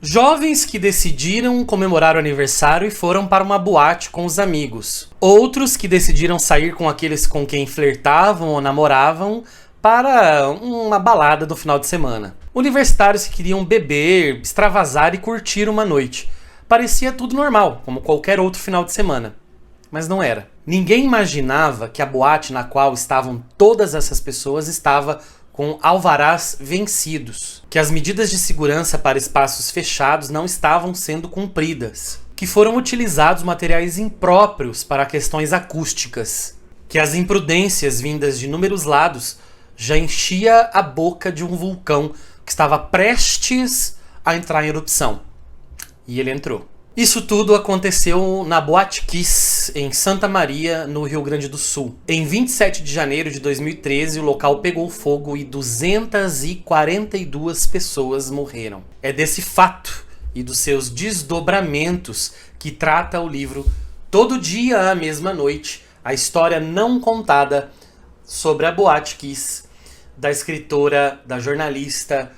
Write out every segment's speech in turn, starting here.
Jovens que decidiram comemorar o aniversário e foram para uma boate com os amigos. Outros que decidiram sair com aqueles com quem flertavam ou namoravam para uma balada do final de semana. Universitários que queriam beber, extravasar e curtir uma noite. Parecia tudo normal, como qualquer outro final de semana. Mas não era. Ninguém imaginava que a boate na qual estavam todas essas pessoas estava com alvarás vencidos, que as medidas de segurança para espaços fechados não estavam sendo cumpridas, que foram utilizados materiais impróprios para questões acústicas, que as imprudências vindas de inúmeros lados já enchia a boca de um vulcão que estava prestes a entrar em erupção. E ele entrou. Isso tudo aconteceu na Boate Kiss, em Santa Maria, no Rio Grande do Sul. Em 27 de janeiro de 2013, o local pegou fogo e 242 pessoas morreram. É desse fato e dos seus desdobramentos que trata o livro Todo Dia à Mesma Noite, a história não contada sobre a Boate Kiss, da escritora, da jornalista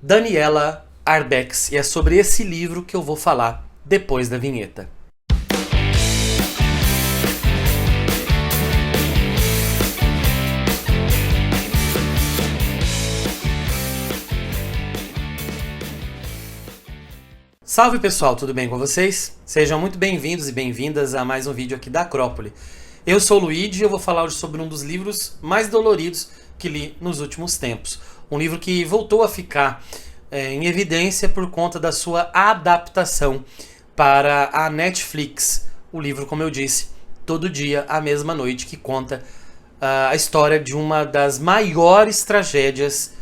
Daniela Arbex. E é sobre esse livro que eu vou falar depois da vinheta. Salve pessoal, tudo bem com vocês? Sejam muito bem-vindos e bem-vindas a mais um vídeo aqui da Acrópole. Eu sou o Luigi e eu vou falar hoje sobre um dos livros mais doloridos que li nos últimos tempos. Um livro que voltou a ficar em evidência por conta da sua adaptação para a Netflix. O livro, como eu disse, Todo Dia à Mesma Noite, que conta a história de uma das maiores tragédias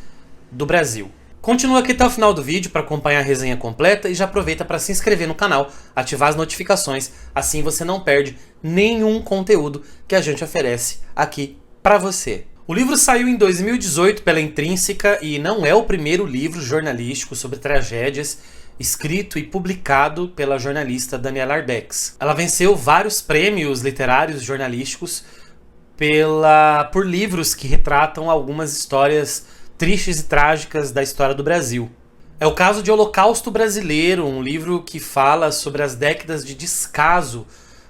do Brasil. Continua aqui até o final do vídeo para acompanhar a resenha completa e já aproveita para se inscrever no canal, ativar as notificações, assim você não perde nenhum conteúdo que a gente oferece aqui para você. O livro saiu em 2018 pela Intrínseca e não é o primeiro livro jornalístico sobre tragédias escrito e publicado pela jornalista Daniela Arbex. Ela venceu vários prêmios literários e jornalísticos por livros que retratam algumas histórias tristes e trágicas da história do Brasil. É o caso de Holocausto Brasileiro, um livro que fala sobre as décadas de descaso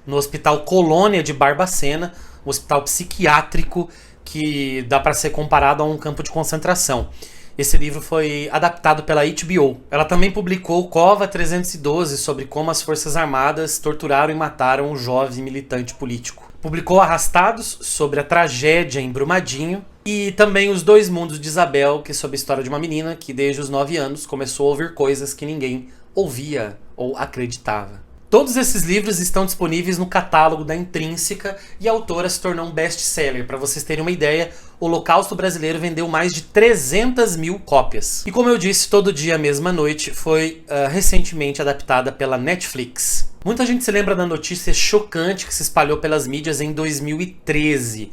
no Hospital Colônia de Barbacena, um hospital psiquiátrico que dá para ser comparado a um campo de concentração. Esse livro foi adaptado pela HBO. Ela também publicou Cova 312, sobre como as Forças Armadas torturaram e mataram um jovem militante político. Publicou Arrastados, sobre a tragédia em Brumadinho. E também Os Dois Mundos de Isabel, que é sobre a história de uma menina que desde os 9 anos começou a ouvir coisas que ninguém ouvia ou acreditava. Todos esses livros estão disponíveis no catálogo da Intrínseca e a autora se tornou um best-seller. Para vocês terem uma ideia, o Holocausto Brasileiro vendeu mais de 300 mil cópias. E como eu disse, Todo Dia à Mesma Noite foi recentemente adaptada pela Netflix. Muita gente se lembra da notícia chocante que se espalhou pelas mídias em 2013.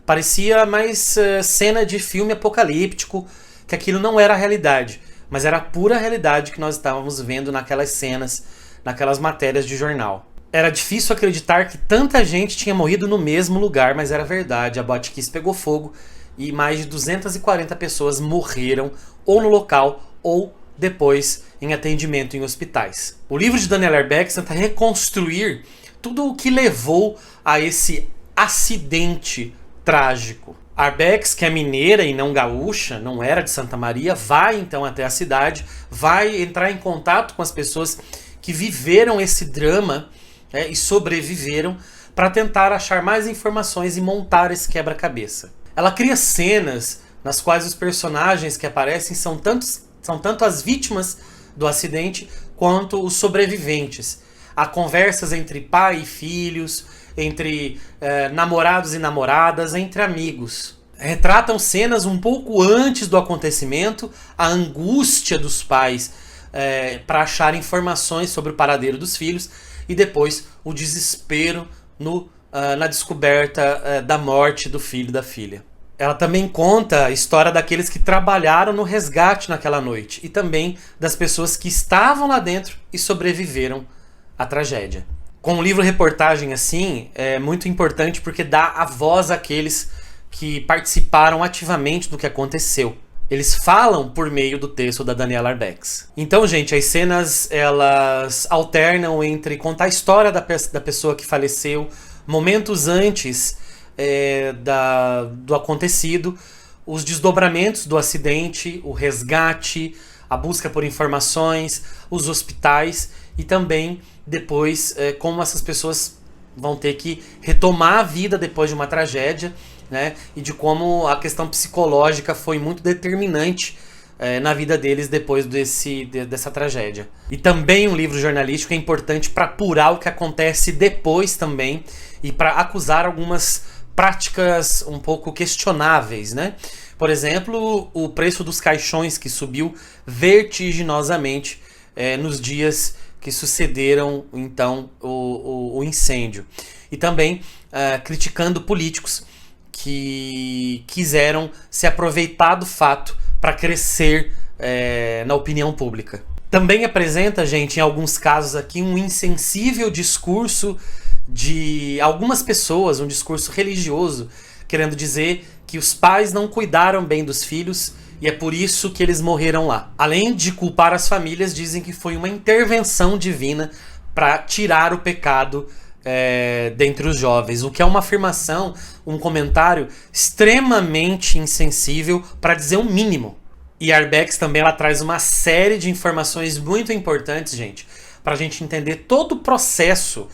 Parecia mais cena de filme apocalíptico, que aquilo não era a realidade, mas era a pura realidade que nós estávamos vendo naquelas cenas, naquelas matérias de jornal. Era difícil acreditar que tanta gente tinha morrido no mesmo lugar, mas era verdade. A Boate Kiss pegou fogo e mais de 240 pessoas morreram ou no local ou depois em atendimento em hospitais. O livro de Daniela Arbex tenta reconstruir tudo o que levou a esse acidente trágico. Arbex, que é mineira e não gaúcha, não era de Santa Maria, vai então até a cidade, vai entrar em contato com as pessoas que viveram esse drama e sobreviveram para tentar achar mais informações e montar esse quebra-cabeça. Ela cria cenas nas quais os personagens que aparecem são tanto as vítimas do acidente quanto os sobreviventes. Há conversas entre pai e filhos, entre namorados e namoradas, entre amigos. Retratam cenas um pouco antes do acontecimento, a angústia dos pais para achar informações sobre o paradeiro dos filhos e depois o desespero na descoberta da morte do filho e da filha. Ela também conta a história daqueles que trabalharam no resgate naquela noite e também das pessoas que estavam lá dentro e sobreviveram à tragédia. Com um livro-reportagem assim, é muito importante porque dá a voz àqueles que participaram ativamente do que aconteceu. Eles falam por meio do texto da Daniela Arbex. Então, gente, as cenas elas alternam entre contar a história da pessoa que faleceu, momentos antes do acontecido, os desdobramentos do acidente, o resgate, a busca por informações, os hospitais e também depois como essas pessoas vão ter que retomar a vida depois de uma tragédia, né? E de como a questão psicológica foi muito determinante na vida deles depois dessa tragédia. E também um livro jornalístico é importante para apurar o que acontece depois também e para acusar algumas práticas um pouco questionáveis, né? Por exemplo, o preço dos caixões que subiu vertiginosamente nos dias que sucederam então o incêndio. E também criticando políticos que quiseram se aproveitar do fato para crescer na opinião pública. Também apresenta, gente, em alguns casos aqui, um insensível discurso de algumas pessoas, um discurso religioso, querendo dizer que os pais não cuidaram bem dos filhos e é por isso que eles morreram lá. Além de culpar as famílias, dizem que foi uma intervenção divina para tirar o pecado dentre os jovens, o que é uma afirmação, um comentário extremamente insensível, para dizer o mínimo. E a Arbex também ela traz uma série de informações muito importantes, gente, para a gente entender todo o processo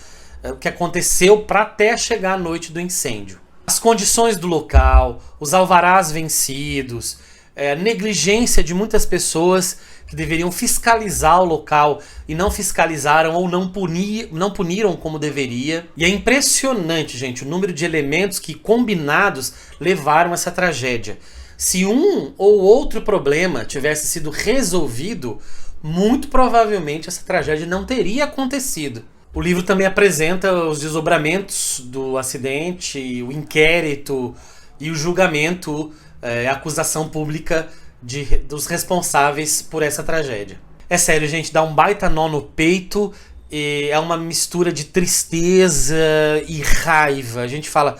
que aconteceu para até chegar à noite do incêndio. As condições do local, os alvarás vencidos, a negligência de muitas pessoas que deveriam fiscalizar o local e não fiscalizaram ou não puniram como deveria. E é impressionante, gente, o número de elementos que combinados levaram a essa tragédia. Se um ou outro problema tivesse sido resolvido, muito provavelmente essa tragédia não teria acontecido. O livro também apresenta os desdobramentos do acidente, o inquérito e o julgamento, a acusação pública dos responsáveis por essa tragédia. É sério, gente, dá um baita nó no peito, é uma mistura de tristeza e raiva. A gente fala,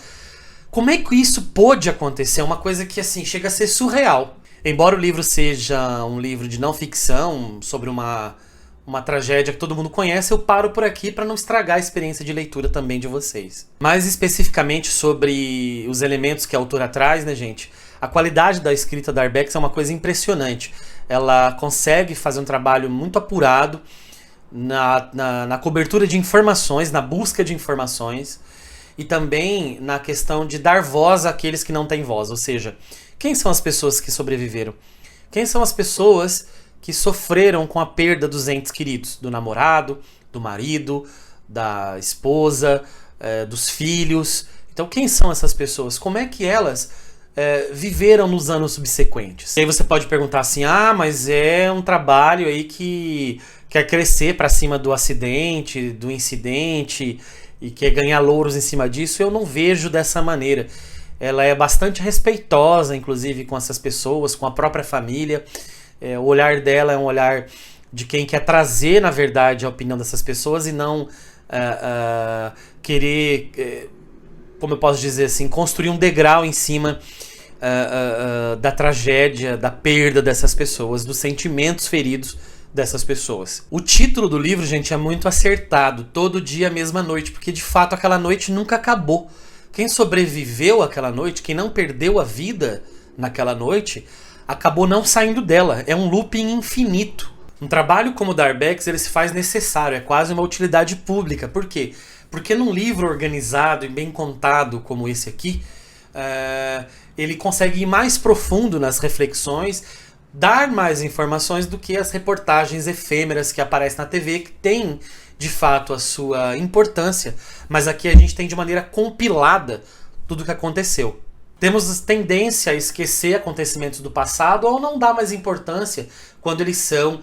como é que isso pôde acontecer? É uma coisa que assim chega a ser surreal. Embora o livro seja um livro de não ficção, sobre uma tragédia que todo mundo conhece, eu paro por aqui para não estragar a experiência de leitura também de vocês. Mais especificamente sobre os elementos que a autora traz, né, gente? A qualidade da escrita da Arbex é uma coisa impressionante. Ela consegue fazer um trabalho muito apurado na cobertura de informações, na busca de informações e também na questão de dar voz àqueles que não têm voz. Ou seja, quem são as pessoas que sobreviveram? Quem são as pessoas que sofreram com a perda dos entes queridos? Do namorado, do marido, da esposa, dos filhos. Então quem são essas pessoas? Como é que elas viveram nos anos subsequentes? E aí você pode perguntar assim, mas é um trabalho aí que quer crescer para cima do acidente, do incidente e quer ganhar louros em cima disso. Eu não vejo dessa maneira. Ela é bastante respeitosa, inclusive, com essas pessoas, com a própria família. O olhar dela é um olhar de quem quer trazer, na verdade, a opinião dessas pessoas e não querer, como eu posso dizer assim, construir um degrau em cima da tragédia, da perda dessas pessoas, dos sentimentos feridos dessas pessoas. O título do livro, gente, é muito acertado. Todo dia, mesma noite, porque de fato aquela noite nunca acabou. Quem sobreviveu àquela noite, quem não perdeu a vida naquela noite, acabou não saindo dela. É um looping infinito. Um trabalho como o da Arbex, ele se faz necessário, é quase uma utilidade pública. Por quê? Porque num livro organizado e bem contado como esse aqui, ele consegue ir mais profundo nas reflexões, dar mais informações do que as reportagens efêmeras que aparecem na TV, que tem de fato a sua importância, mas aqui a gente tem de maneira compilada tudo o que aconteceu. Temos tendência a esquecer acontecimentos do passado ou não dar mais importância quando eles são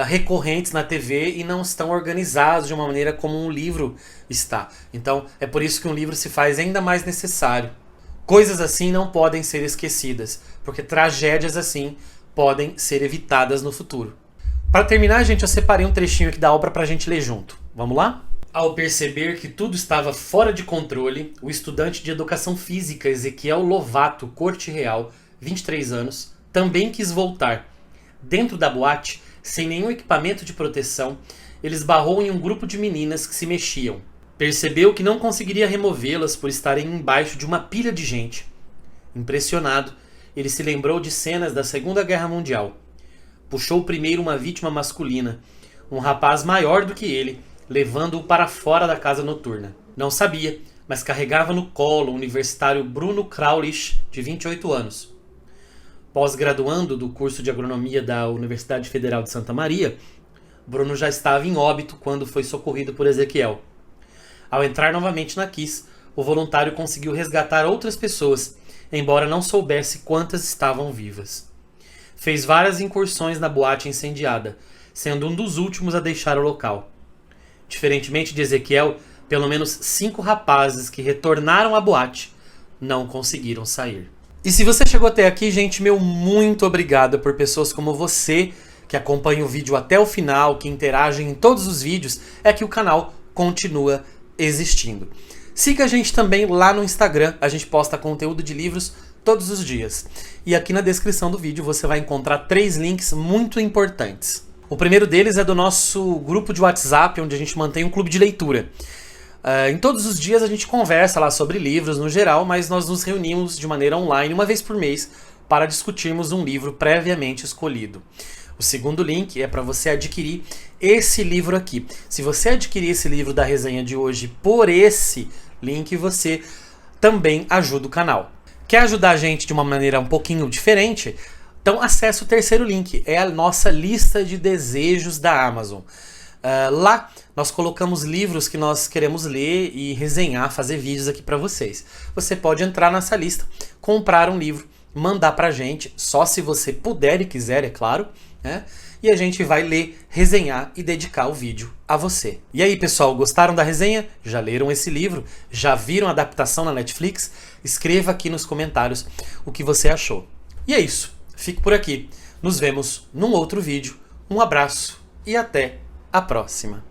recorrentes na TV e não estão organizados de uma maneira como um livro está. Então é por isso que um livro se faz ainda mais necessário. Coisas assim não podem ser esquecidas, porque tragédias assim podem ser evitadas no futuro. Para terminar, gente, eu separei um trechinho aqui da obra para a gente ler junto. Vamos lá? Ao perceber que tudo estava fora de controle, o estudante de educação física Ezequiel Lovato Corte Real, 23 anos, também quis voltar. Dentro da boate, sem nenhum equipamento de proteção, ele esbarrou em um grupo de meninas que se mexiam. Percebeu que não conseguiria removê-las por estarem embaixo de uma pilha de gente. Impressionado, ele se lembrou de cenas da Segunda Guerra Mundial. Puxou primeiro uma vítima masculina, um rapaz maior do que ele, levando-o para fora da casa noturna. Não sabia, mas carregava no colo o universitário Bruno Kraulich, de 28 anos. Pós-graduando do curso de agronomia da Universidade Federal de Santa Maria, Bruno já estava em óbito quando foi socorrido por Ezequiel. Ao entrar novamente na Kiss, o voluntário conseguiu resgatar outras pessoas, embora não soubesse quantas estavam vivas. Fez várias incursões na boate incendiada, sendo um dos últimos a deixar o local. Diferentemente de Ezequiel, pelo menos 5 rapazes que retornaram à boate não conseguiram sair. E se você chegou até aqui, gente, meu muito obrigado por pessoas como você, que acompanham o vídeo até o final, que interagem em todos os vídeos, é que o canal continua existindo. Siga a gente também lá no Instagram, a gente posta conteúdo de livros todos os dias. E aqui na descrição do vídeo você vai encontrar 3 links muito importantes. O primeiro deles é do nosso grupo de WhatsApp, onde a gente mantém um clube de leitura. Em todos os dias a gente conversa lá sobre livros no geral, mas nós nos reunimos de maneira online uma vez por mês para discutirmos um livro previamente escolhido. O segundo link é para você adquirir esse livro aqui. Se você adquirir esse livro da resenha de hoje por esse link, você também ajuda o canal. Quer ajudar a gente de uma maneira um pouquinho diferente? Então acesse o terceiro link, é a nossa lista de desejos da Amazon. Lá nós colocamos livros que nós queremos ler e resenhar, fazer vídeos aqui para vocês. Você pode entrar nessa lista, comprar um livro, mandar pra gente, só se você puder e quiser, é claro, né? E a gente vai ler, resenhar e dedicar o vídeo a você. E aí, pessoal, gostaram da resenha? Já leram esse livro? Já viram a adaptação na Netflix? Escreva aqui nos comentários o que você achou. E é isso, fico por aqui. Nos vemos num outro vídeo. Um abraço e até a próxima.